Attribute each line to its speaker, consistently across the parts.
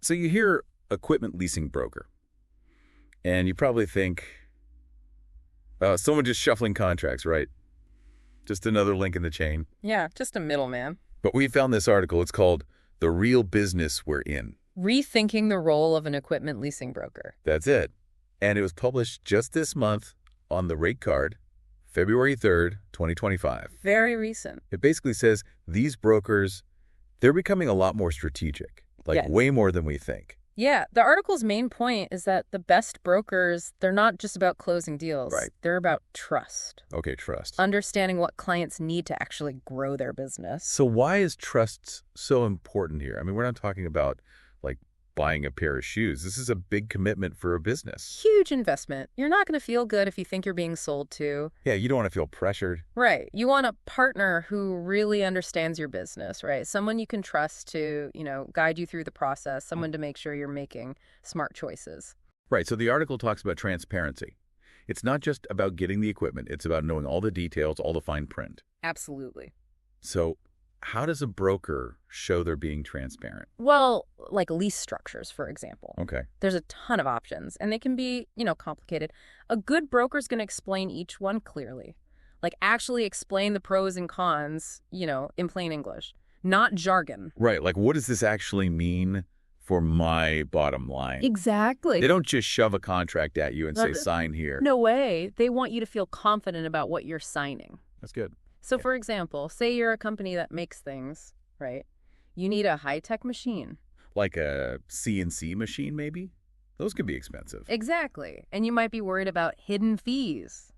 Speaker 1: So you hear equipment leasing broker, and you probably think, someone just shuffling contracts, right? Just another link in the chain.
Speaker 2: Yeah, just a middleman.
Speaker 1: But we found this article. It's called The Real Business We're In.
Speaker 2: Rethinking the role of an equipment leasing broker.
Speaker 1: That's it. And it was published just this month on the rate card, February 3rd, 2025.
Speaker 2: Very recent.
Speaker 1: It basically says these brokers, they're becoming a lot more strategic, like way more than we think.
Speaker 2: Yeah, the article's main point is that the best brokers, they're not just about closing deals.
Speaker 1: Right.
Speaker 2: They're about trust.
Speaker 1: Okay, trust.
Speaker 2: Understanding what clients need to actually grow their business.
Speaker 1: So why is trust so important here? I mean, we're not talking about like buying a pair of shoes. This is a big commitment for a business.
Speaker 2: Huge investment. You're not going to feel good if you think you're being sold to.
Speaker 1: Yeah, you don't want to feel pressured.
Speaker 2: Right. You want a partner who really understands your business, right? Someone you can trust to, guide you through the process, someone to make sure you're making smart choices.
Speaker 1: Right. So the article talks about transparency. It's not just about getting the equipment. It's about knowing all the details, all the fine print.
Speaker 2: Absolutely.
Speaker 1: So how does a broker show they're being transparent?
Speaker 2: Well, like lease structures, for example.
Speaker 1: Okay.
Speaker 2: There's a ton of options, and they can be, complicated. A good broker's going to explain each one clearly. Like actually explain the pros and cons, in plain English, not jargon.
Speaker 1: Right. Like, what does this actually mean for my bottom line?
Speaker 2: Exactly.
Speaker 1: They don't just shove a contract at you and say, sign here.
Speaker 2: No way. They want you to feel confident about what you're signing.
Speaker 1: That's good.
Speaker 2: So, for example, say you're a company that makes things, right? You need a high-tech machine.
Speaker 1: Like a CNC machine, maybe? Those could be expensive.
Speaker 2: Exactly. And you might be worried about hidden fees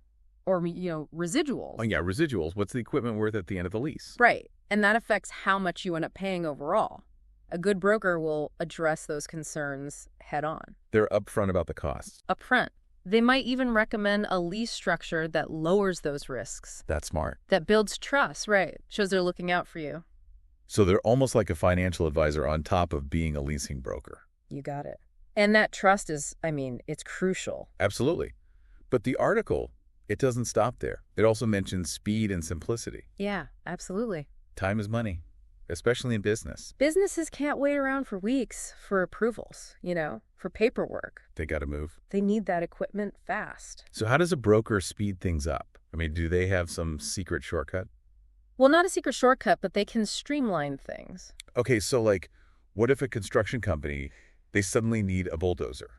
Speaker 2: or, residuals.
Speaker 1: Oh, yeah, residuals. What's the equipment worth at the end of the lease?
Speaker 2: Right. And that affects how much you end up paying overall. A good broker will address those concerns head on.
Speaker 1: They're upfront about the costs.
Speaker 2: Upfront. They might even recommend a lease structure that lowers those risks.
Speaker 1: That's smart.
Speaker 2: That builds trust, right? Shows they're looking out for you.
Speaker 1: So they're almost like a financial advisor on top of being a leasing broker.
Speaker 2: You got it. And that trust is, it's crucial.
Speaker 1: Absolutely. But the article, it doesn't stop there. It also mentions speed and simplicity.
Speaker 2: Yeah, absolutely.
Speaker 1: Time is money, especially in business.
Speaker 2: Businesses can't wait around for weeks for approvals, for paperwork.
Speaker 1: They got to move.
Speaker 2: They need that equipment fast.
Speaker 1: So how does a broker speed things up? I mean, do they have some secret shortcut?
Speaker 2: Well, not a secret shortcut, but they can streamline things.
Speaker 1: Okay, so what if a construction company, they suddenly need a bulldozer?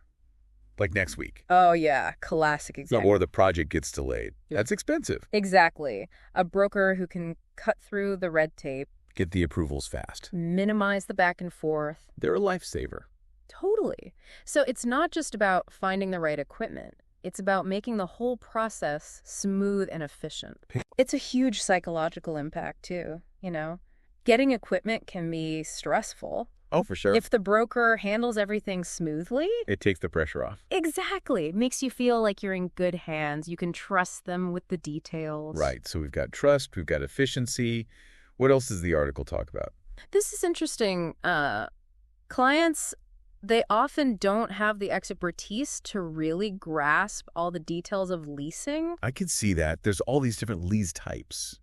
Speaker 1: Like next week.
Speaker 2: Oh, yeah. Classic example.
Speaker 1: Or the project gets delayed.
Speaker 2: Yep.
Speaker 1: That's expensive.
Speaker 2: Exactly. A broker who can cut through the red tape.
Speaker 1: Get the approvals fast.
Speaker 2: Minimize the back and forth.
Speaker 1: They're a lifesaver.
Speaker 2: Totally. So it's not just about finding the right equipment. It's about making the whole process smooth and efficient. It's a huge psychological impact, too, Getting equipment can be stressful.
Speaker 1: Oh, for sure.
Speaker 2: If the broker handles everything smoothly...
Speaker 1: It takes the pressure off.
Speaker 2: Exactly. It makes you feel like you're in good hands. You can trust them with the details.
Speaker 1: Right. So we've got trust, we've got efficiency. What else does the article talk about?
Speaker 2: This is interesting. Clients, they often don't have the expertise to really grasp all the details of leasing.
Speaker 1: I can see that. There's all these different lease types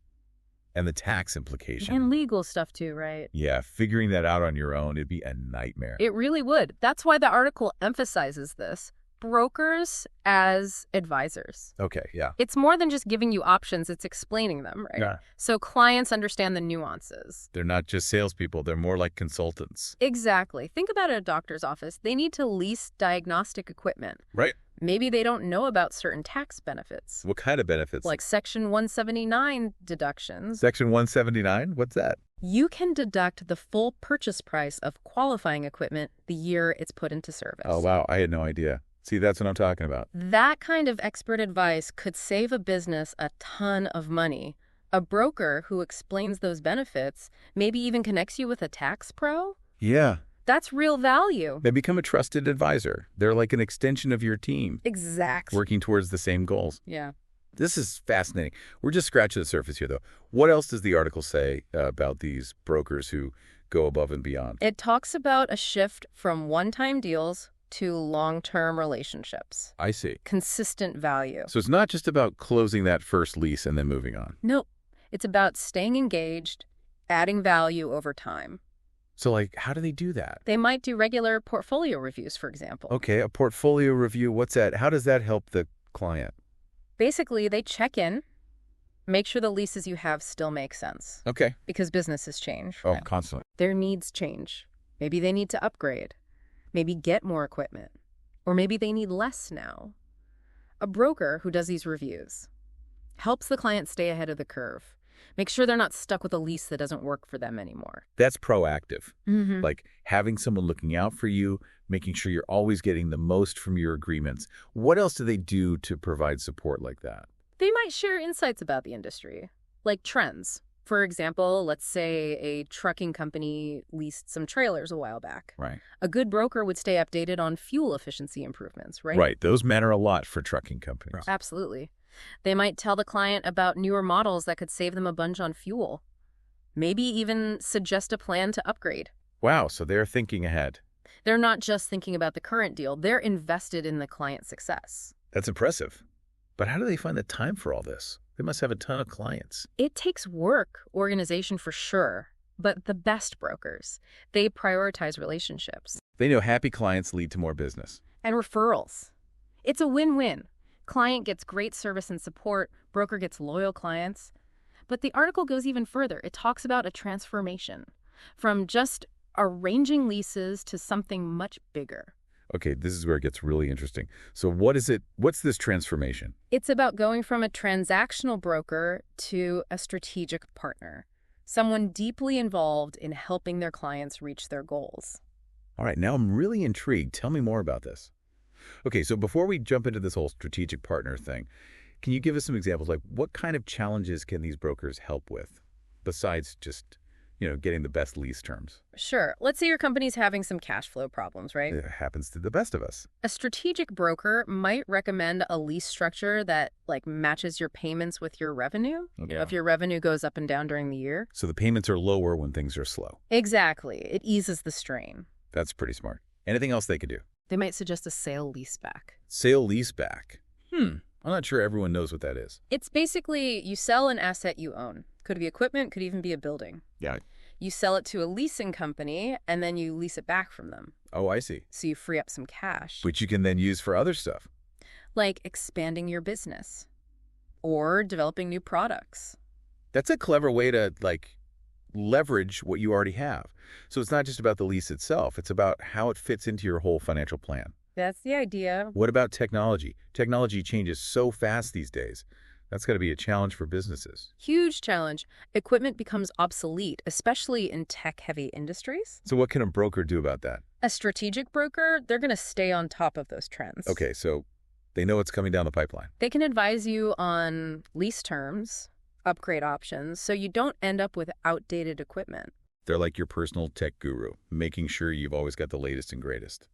Speaker 1: and the tax implication.
Speaker 2: And legal stuff too, right?
Speaker 1: Yeah, figuring that out on your own, it'd be a nightmare.
Speaker 2: It really would. That's why the article emphasizes this. Brokers as advisors.
Speaker 1: Okay, yeah.
Speaker 2: It's more than just giving you options, it's explaining them, right?
Speaker 1: Yeah.
Speaker 2: So clients understand the nuances.
Speaker 1: They're not just salespeople, they're more like consultants.
Speaker 2: Exactly. Think about a doctor's office. They need to lease diagnostic equipment.
Speaker 1: Right.
Speaker 2: Maybe they don't know about certain tax benefits.
Speaker 1: What kind of benefits?
Speaker 2: Like Section 179 deductions.
Speaker 1: Section 179? What's that?
Speaker 2: You can deduct the full purchase price of qualifying equipment the year it's put into service.
Speaker 1: Oh, wow. I had no idea. See, that's what I'm talking about.
Speaker 2: That kind of expert advice could save a business a ton of money. A broker who explains those benefits maybe even connects you with a tax pro.
Speaker 1: Yeah.
Speaker 2: That's real value.
Speaker 1: They become a trusted advisor. They're like an extension of your team.
Speaker 2: Exactly.
Speaker 1: Working towards the same goals.
Speaker 2: Yeah.
Speaker 1: This is fascinating. We're just scratching the surface here, though. What else does the article say about these brokers who go above and beyond?
Speaker 2: It talks about a shift from one-time deals to long-term relationships.
Speaker 1: I see.
Speaker 2: Consistent value.
Speaker 1: So it's not just about closing that first lease and then moving on.
Speaker 2: Nope. It's about staying engaged, adding value over time.
Speaker 1: So, like, how do they do that?
Speaker 2: They might do regular portfolio reviews, for example.
Speaker 1: Okay, a portfolio review, what's that? How does that help the client?
Speaker 2: Basically, they check in, make sure the leases you have still make sense.
Speaker 1: Okay.
Speaker 2: Because businesses change.
Speaker 1: Oh,
Speaker 2: right?
Speaker 1: constantly.
Speaker 2: Their needs change. Maybe they need to upgrade. Maybe get more equipment. Or maybe they need less now. A broker who does these reviews helps the client stay ahead of the curve. Make sure they're not stuck with a lease that doesn't work for them anymore.
Speaker 1: That's proactive.
Speaker 2: Mm-hmm.
Speaker 1: Like having someone looking out for you, making sure you're always getting the most from your agreements. What else do they do to provide support like that?
Speaker 2: They might share insights about the industry, like trends. For example, let's say a trucking company leased some trailers a while back.
Speaker 1: Right.
Speaker 2: A good broker would stay updated on fuel efficiency improvements, right?
Speaker 1: Right. Those matter a lot for trucking companies.
Speaker 2: Absolutely. They might tell the client about newer models that could save them a bunch on fuel. Maybe even suggest a plan to upgrade.
Speaker 1: Wow, so they're thinking ahead.
Speaker 2: They're not just thinking about the current deal. They're invested in the client's success.
Speaker 1: That's impressive. But how do they find the time for all this? They must have a ton of clients.
Speaker 2: It takes work, organization for sure, but the best brokers, they prioritize relationships.
Speaker 1: They know happy clients lead to more business.
Speaker 2: And referrals. It's a win-win. Client gets great service and support, broker gets loyal clients. But the article goes even further. It talks about a transformation from just arranging leases to something much bigger.
Speaker 1: Okay, this is where it gets really interesting. So what is it? What's this transformation?
Speaker 2: It's about going from a transactional broker to a strategic partner, someone deeply involved in helping their clients reach their goals.
Speaker 1: All right, now I'm really intrigued. Tell me more about this. Okay, so before we jump into this whole strategic partner thing, can you give us some examples? Like what kind of challenges can these brokers help with besides just, getting the best lease terms?
Speaker 2: Sure. Let's say your company's having some cash flow problems, right?
Speaker 1: It happens to the best of us.
Speaker 2: A strategic broker might recommend a lease structure that matches your payments with your revenue.
Speaker 1: Okay.
Speaker 2: If your revenue goes up and down during the year.
Speaker 1: So the payments are lower when things are slow.
Speaker 2: Exactly. It eases the strain.
Speaker 1: That's pretty smart. Anything else they could do?
Speaker 2: They might suggest a sale leaseback.
Speaker 1: Sale leaseback. I'm not sure everyone knows what that is.
Speaker 2: It's basically you sell an asset you own. Could be equipment, could even be a building.
Speaker 1: Yeah.
Speaker 2: You sell it to a leasing company, and then you lease it back from them.
Speaker 1: Oh, I see.
Speaker 2: So you free up some cash.
Speaker 1: Which you can then use for other stuff.
Speaker 2: Like expanding your business or developing new products.
Speaker 1: That's a clever way to, leverage what you already have. So it's not just about the lease itself. It's about how it fits into your whole financial plan.
Speaker 2: That's the idea.
Speaker 1: What about technology? Technology changes so fast these days. That's got to be a challenge for businesses.
Speaker 2: Huge challenge. Equipment becomes obsolete, especially in tech-heavy industries.
Speaker 1: So what can a broker do about that?
Speaker 2: A strategic broker, they're going to stay on top of those trends.
Speaker 1: Okay, so they know what's coming down the pipeline.
Speaker 2: They can advise you on lease terms, upgrade options, so you don't end up with outdated equipment.
Speaker 1: They're like your personal tech guru, making sure you've always got the latest and greatest.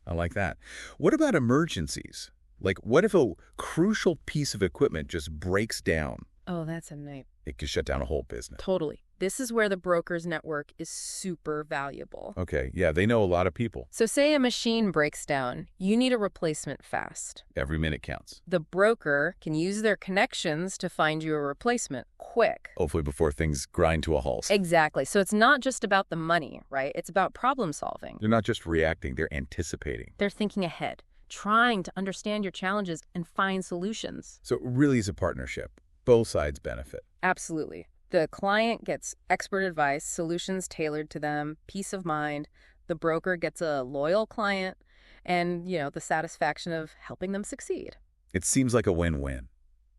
Speaker 1: I like that. What about emergencies? What if a crucial piece of equipment just breaks down?
Speaker 2: Oh, that's a night.
Speaker 1: It could shut down a whole business.
Speaker 2: Totally. This is where the broker's network is super valuable.
Speaker 1: Okay, yeah, they know a lot of people.
Speaker 2: So say a machine breaks down. You need a replacement fast.
Speaker 1: Every minute counts.
Speaker 2: The broker can use their connections to find you a replacement quick.
Speaker 1: Hopefully before things grind to a halt.
Speaker 2: Exactly. So it's not just about the money, right? It's about problem solving.
Speaker 1: They're not just reacting, they're anticipating.
Speaker 2: They're thinking ahead, trying to understand your challenges and find solutions.
Speaker 1: So it really is a partnership. Both sides benefit.
Speaker 2: Absolutely. The client gets expert advice, solutions tailored to them, peace of mind. The broker gets a loyal client and, the satisfaction of helping them succeed.
Speaker 1: It seems like a win-win.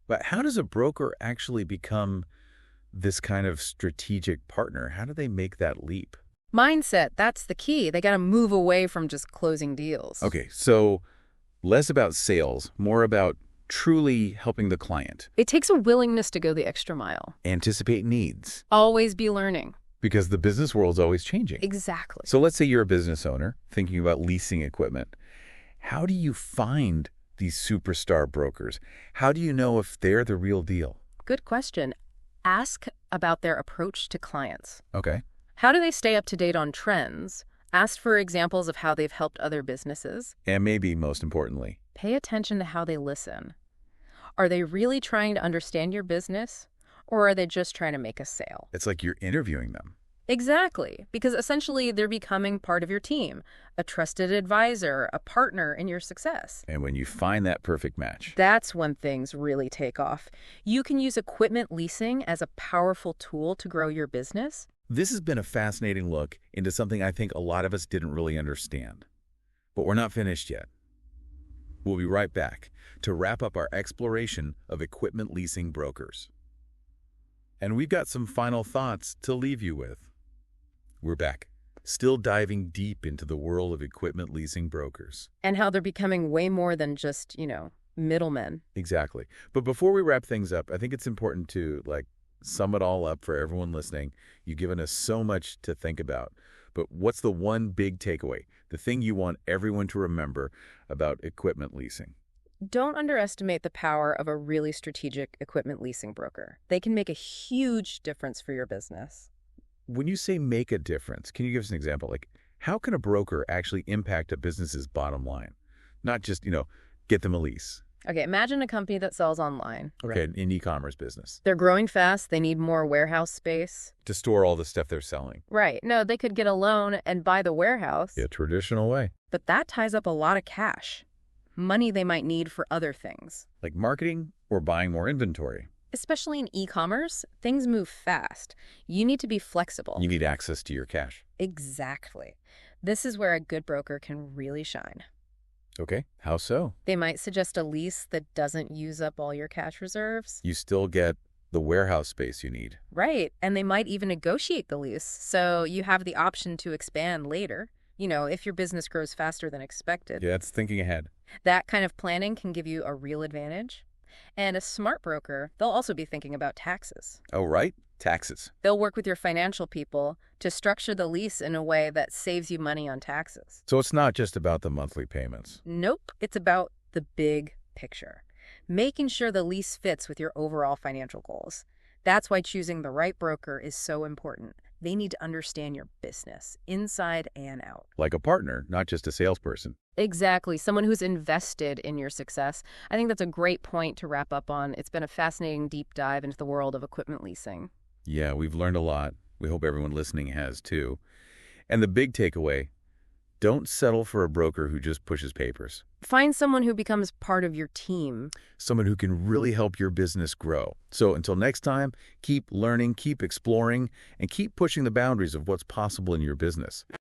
Speaker 1: But how does a broker actually become this kind of strategic partner? How do they make that leap?
Speaker 2: Mindset, that's the key. They got to move away from just closing deals.
Speaker 1: Okay, so less about sales, more about truly helping the client.
Speaker 2: It takes a willingness to go the extra mile.
Speaker 1: Anticipate needs.
Speaker 2: Always be learning.
Speaker 1: Because the business world's always changing.
Speaker 2: Exactly.
Speaker 1: So let's say you're a business owner thinking about leasing equipment. How do you find these superstar brokers? How do you know if they're the real deal?
Speaker 2: Good question. Ask about their approach to clients.
Speaker 1: Okay.
Speaker 2: How do they stay up to date on trends? Ask for examples of how they've helped other businesses.
Speaker 1: And maybe most importantly,
Speaker 2: pay attention to how they listen. Are they really trying to understand your business, or are they just trying to make a sale?
Speaker 1: it's like you're interviewing them.
Speaker 2: Exactly, because essentially they're becoming part of your team, a trusted advisor, a partner in your success.
Speaker 1: And when you find that perfect match.
Speaker 2: That's when things really take off. You can use equipment leasing as a powerful tool to grow your business.
Speaker 1: This has been a fascinating look into something I think a lot of us didn't really understand. But we're not finished yet. We'll be right back to wrap up our exploration of equipment leasing brokers. And we've got some final thoughts to leave you with. We're back, still diving deep into the world of equipment leasing brokers.
Speaker 2: And how they're becoming way more than just, middlemen.
Speaker 1: Exactly. But before we wrap things up, I think it's important to, sum it all up for everyone listening. You've given us so much to think about. But what's the one big takeaway, the thing you want everyone to remember about equipment leasing?
Speaker 2: Don't underestimate the power of a really strategic equipment leasing broker. They can make a huge difference for your business.
Speaker 1: When you say make a difference, can you give us an example? How can a broker actually impact a business's bottom line? Not just, get them a lease.
Speaker 2: Okay, imagine a company that sells online.
Speaker 1: Okay, an e-commerce business.
Speaker 2: They're growing fast. They need more warehouse space.
Speaker 1: To store all the stuff they're selling.
Speaker 2: Right. No, they could get a loan and buy the warehouse.
Speaker 1: The traditional way.
Speaker 2: But that ties up a lot of cash. Money they might need for other things.
Speaker 1: Like marketing or buying more inventory.
Speaker 2: Especially in e-commerce, things move fast. You need to be flexible.
Speaker 1: You need access to your cash.
Speaker 2: Exactly. This is where a good broker can really shine.
Speaker 1: Okay, how so?
Speaker 2: They might suggest a lease that doesn't use up all your cash reserves.
Speaker 1: You still get the warehouse space you need.
Speaker 2: Right, and they might even negotiate the lease, so you have the option to expand later, if your business grows faster than expected.
Speaker 1: Yeah, that's thinking ahead.
Speaker 2: That kind of planning can give you a real advantage. And a smart broker, they'll also be thinking about taxes.
Speaker 1: Oh, right. Taxes.
Speaker 2: They'll work with your financial people to structure the lease in a way that saves you money on taxes.
Speaker 1: So it's not just about the monthly payments.
Speaker 2: Nope. It's about the big picture. Making sure the lease fits with your overall financial goals. That's why choosing the right broker is so important. They need to understand your business, inside and out.
Speaker 1: Like a partner, not just a salesperson.
Speaker 2: Exactly. Someone who's invested in your success. I think that's a great point to wrap up on. It's been a fascinating deep dive into the world of equipment leasing.
Speaker 1: Yeah, we've learned a lot. We hope everyone listening has too. And the big takeaway, don't settle for a broker who just pushes papers.
Speaker 2: Find someone who becomes part of your team.
Speaker 1: Someone who can really help your business grow. So until next time, keep learning, keep exploring, and keep pushing the boundaries of what's possible in your business.